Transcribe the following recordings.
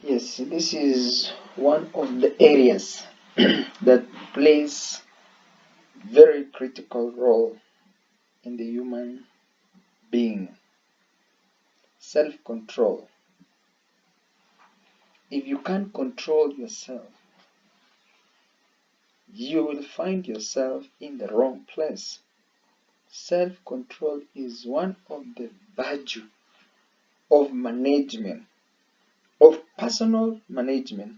Yes, this is one of the areas that plays very critical role in the human being. Self-control. If you can't control yourself, you will find yourself in the wrong place. Self-control is one of the virtue of management, of personal management.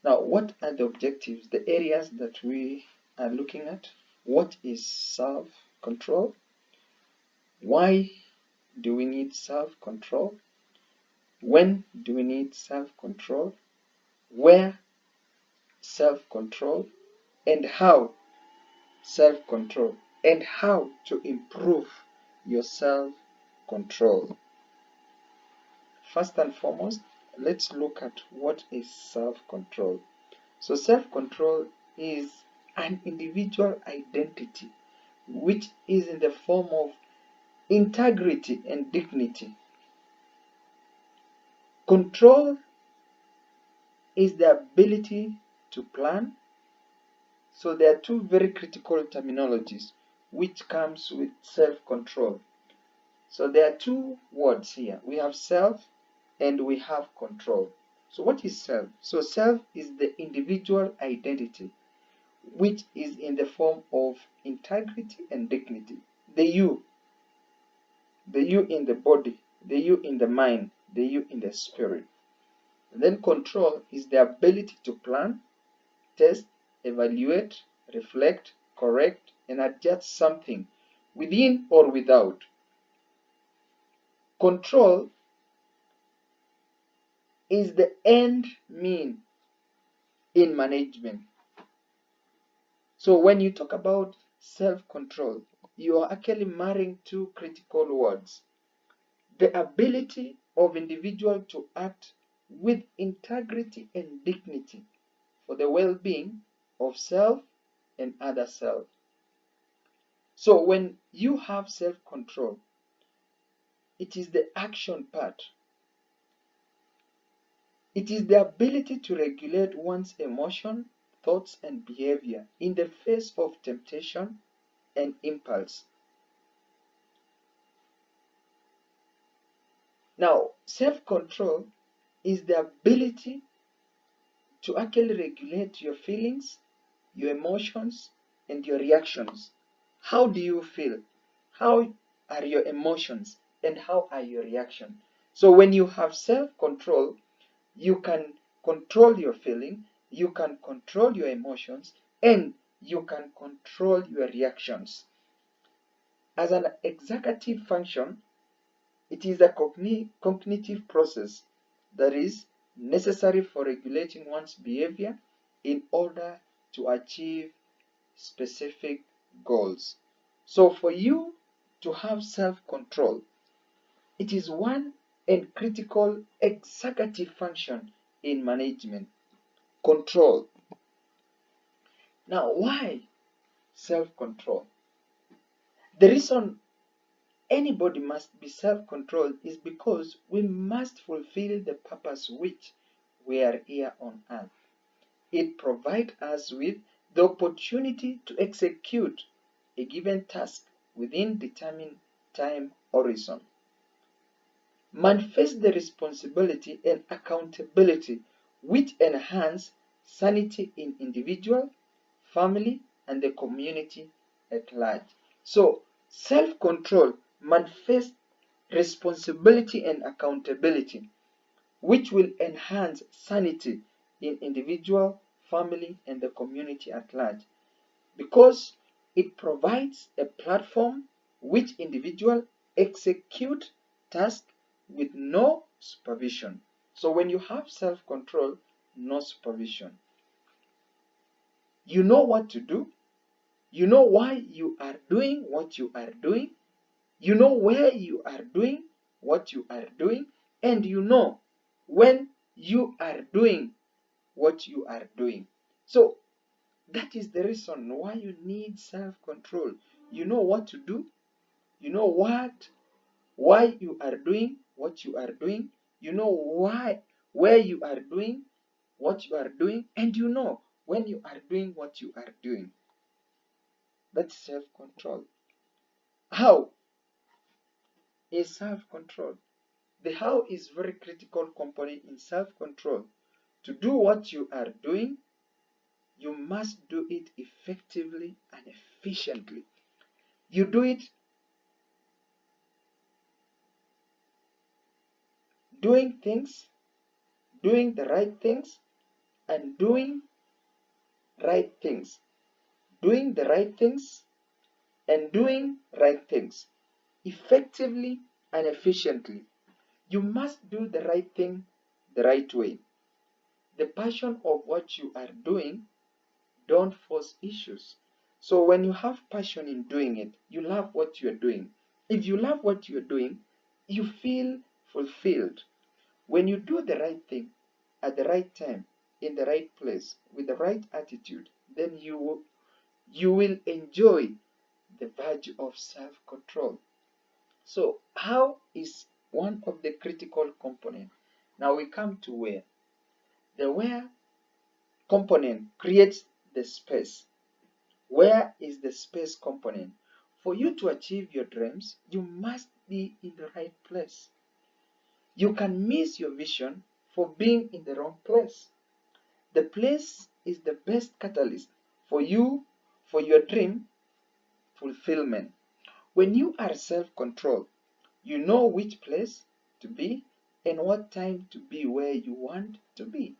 Now, what are the objectives, the areas that we are looking at? What is self-control? Why do we need self-control? When do we need self-control? Where self-control? And how self-control? And how to improve your self-control? First and foremost, let's look at what is self-control. So self-control is an individual identity which is in the form of integrity and dignity. Control is the ability to plan. So there are two very critical terminologies which comes with self-control. So there are two words here. We have self and we have control. So what is self? So self is the individual identity which is in the form of integrity and dignity. The you in the body, the you in the mind, the you in the spirit. And then control is the ability to plan, test, evaluate, reflect, correct, and adjust something within or without. Control is the end mean in management. So when you talk about self-control, you are actually marrying two critical words. The ability of individual to act with integrity and dignity for the well-being of self and other self. So when you have self-control, it is the action part. It is the ability to regulate one's emotion, thoughts, and behavior in the face of temptation and impulse. Now, self-control is the ability to actually regulate your feelings, your emotions, and your reactions. How do you feel? How are your emotions? And how are your reactions? So when you have self-control, you can control your feeling, you can control your emotions, and you can control your reactions. As an executive function, it is a cognitive process that is necessary for regulating one's behavior in order to achieve specific goals. So for you to have self-control, it is one and critical executive function in management. Control. Now, why self-control? The reason anybody must be self-controlled is because we must fulfill the purpose which we are here on earth. It provides us with the opportunity to execute a given task within determined time horizon. Manifest the responsibility and accountability which enhance sanity in individual, family, and the community at large. So, self-control manifests responsibility and accountability, which will enhance sanity in individual, family, and the community at large, because it provides a platform which individual execute tasks with no supervision. So when you have self-control, no supervision. You know what to do. You know why you are doing what you are doing. You know where you are doing what you are doing. And you know when you are doing what you are doing. So that is the reason why you need self-control. You know what to do. You know why you are doing what you are doing. You know where you are doing what you are doing, and you know when you are doing what you are doing. That's self-control. How is self-control? The how is very critical component in self-control. To do what you are doing, you must do it effectively and efficiently. You do it doing the right things, and doing right things. Doing the right things and doing right things effectively and efficiently. You must do the right thing the right way. The passion of what you are doing don't force issues. So when you have passion in doing it, you love what you are doing. If you love what you are doing, you feel fulfilled. When you do the right thing at the right time, in the right place, with the right attitude, then you will enjoy the virtue of self-control. So how is one of the critical components. Now we come to where. The where component creates the space. Where is the space component? For you to achieve your dreams, you must be in the right place. You can miss your vision for being in the wrong place. The place is the best catalyst for your dream fulfillment. When you are self-controlled, you know which place to be and what time to be where you want to be.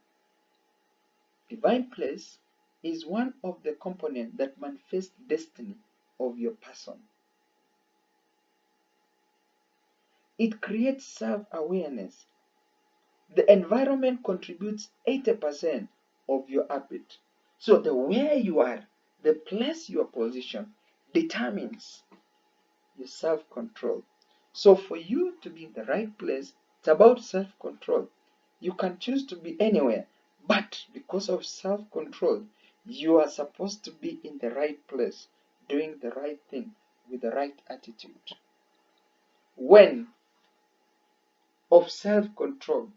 Divine place is one of the components that manifest destiny of your person. It creates self-awareness. The environment contributes 80% of your habit. So the where you are, the place you are positioned, determines your self-control. So for you to be in the right place, it's about self-control. You can choose to be anywhere, but because of self-control, you are supposed to be in the right place, doing the right thing with the right attitude. When of self-control,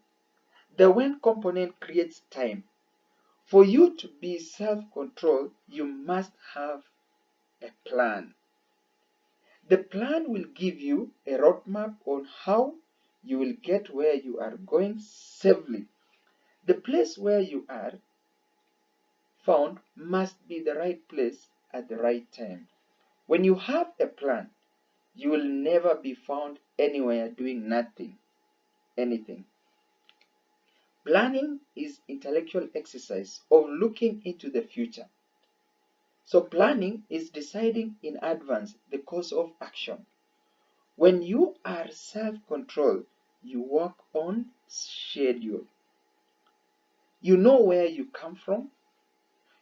the when component creates time. For you to be self-controlled, you must have a plan. The plan will give you a roadmap on how you will get where you are going safely. The place where you are found must be the right place at the right time. When you have a plan, you will never be found anywhere doing anything. Planning is intellectual exercise of looking into the future. So planning is deciding in advance the course of action. When you are self-controlled, you work on schedule. You know where you come from,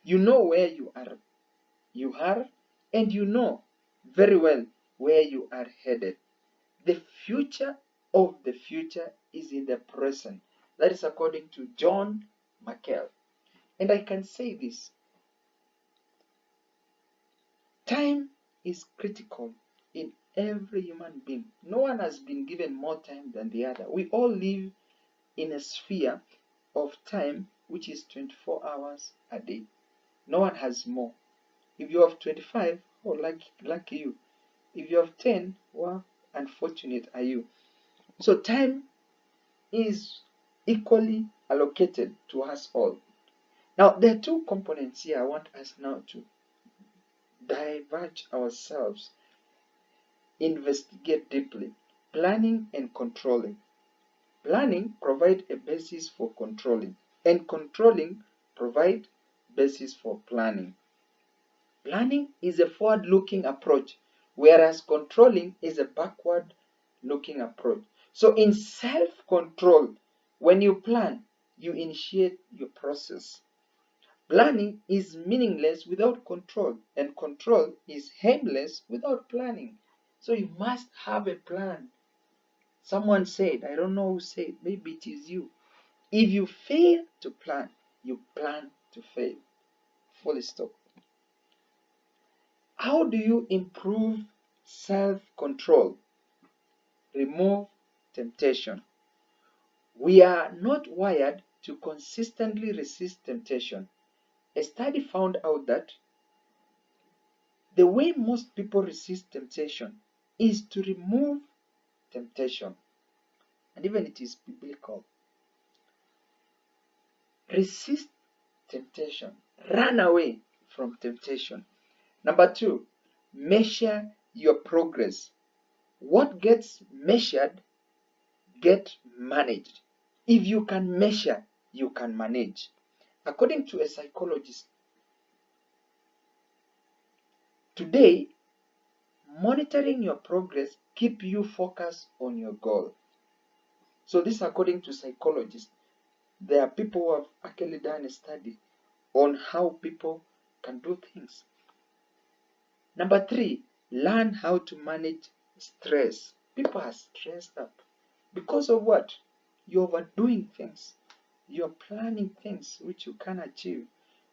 you know where you are, and you know very well where you are headed. The future of the future is in the present. That is according to John Markell. And I can say this. Time is critical in every human being. No one has been given more time than the other. We all live in a sphere of time which is 24 hours a day. No one has more. If you have 25, oh, lucky you. If you have 10, well, unfortunate are you. So time is equally allocated to us all. Now, there are two components here I want us now to diverge ourselves, investigate deeply. Planning and controlling. Planning provides a basis for controlling, and controlling provides basis for planning. Planning is a forward-looking approach, whereas controlling is a backward-looking approach. So in self-control, when you plan, you initiate your process. Planning is meaningless without control, and control is aimless without planning. So you must have a plan. Someone said, I don't know who said, maybe it is you. If you fail to plan, you plan to fail. Full stop. How do you improve self-control? Remove temptation. We are not wired to consistently resist temptation. A study found out that the way most people resist temptation is to remove temptation. And even it is biblical. Resist temptation. Run away from temptation. Number two, measure your progress. What gets measured get managed. If you can measure, you can manage. According to a psychologist, today, monitoring your progress keep you focused on your goal. So this according to psychologists. There are people who have actually done a study on how people can do things. Number three, learn how to manage stress. People are stressed up. Because of what? You're overdoing things. You're planning things which you can't achieve.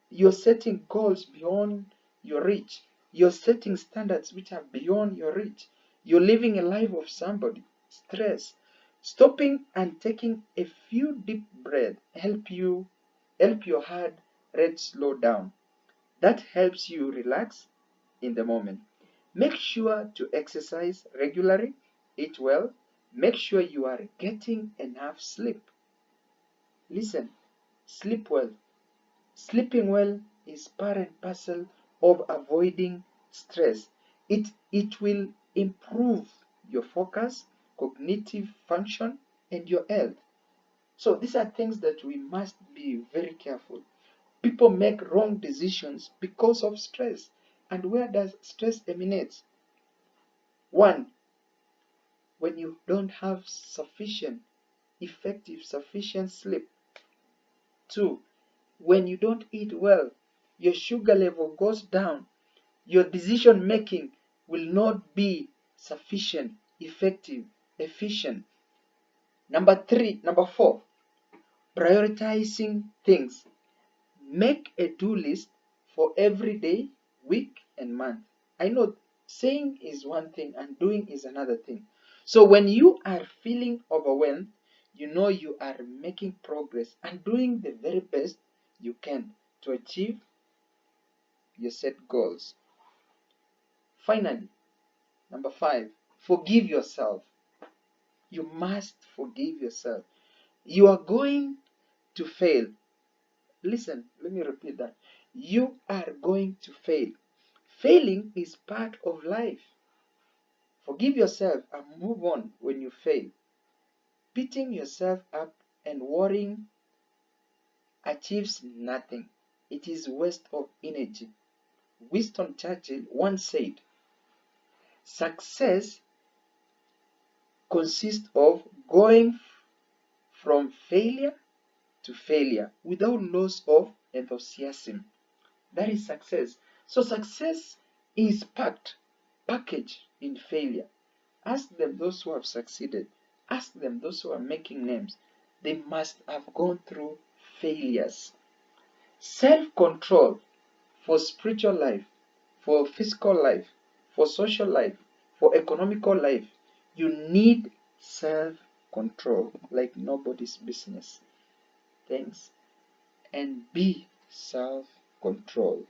You're setting goals beyond your reach. You're setting standards which are beyond your reach. You're living a life of somebody. Stress. Stopping and taking a few deep breaths help your heart rate slow down. That helps you relax in the moment. Make sure to exercise regularly, eat well, make sure you are getting enough sleep. Listen, sleep well. Sleeping well is part and parcel of avoiding stress. It will improve your focus, cognitive function, and your health. So these are things that we must be very careful. People make wrong decisions because of stress. And where does stress emanate? One, when you don't have sufficient sleep. Two, when you don't eat well, your sugar level goes down. Your decision making will not be sufficient, effective, efficient. Number four, prioritizing things. Make a do list for every day, week, and month. I know saying is one thing and doing is another thing. So when you are feeling overwhelmed, you know you are making progress and doing the very best you can to achieve your set goals. Finally, number five, forgive yourself. You must forgive yourself. You are going to fail. Listen, let me repeat that. You are going to fail. Failing is part of life. Forgive yourself and move on when you fail. Beating yourself up and worrying achieves nothing. It is waste of energy. Winston Churchill once said, success consists of going from failure to failure without loss of enthusiasm. That is success. So success is packaged in failure. Ask them those who have succeeded. Ask them those who are making names. They must have gone through failures. Self-control for spiritual life, for physical life, for social life, for economical life. You need self-control like nobody's business. Thanks. And be self-control.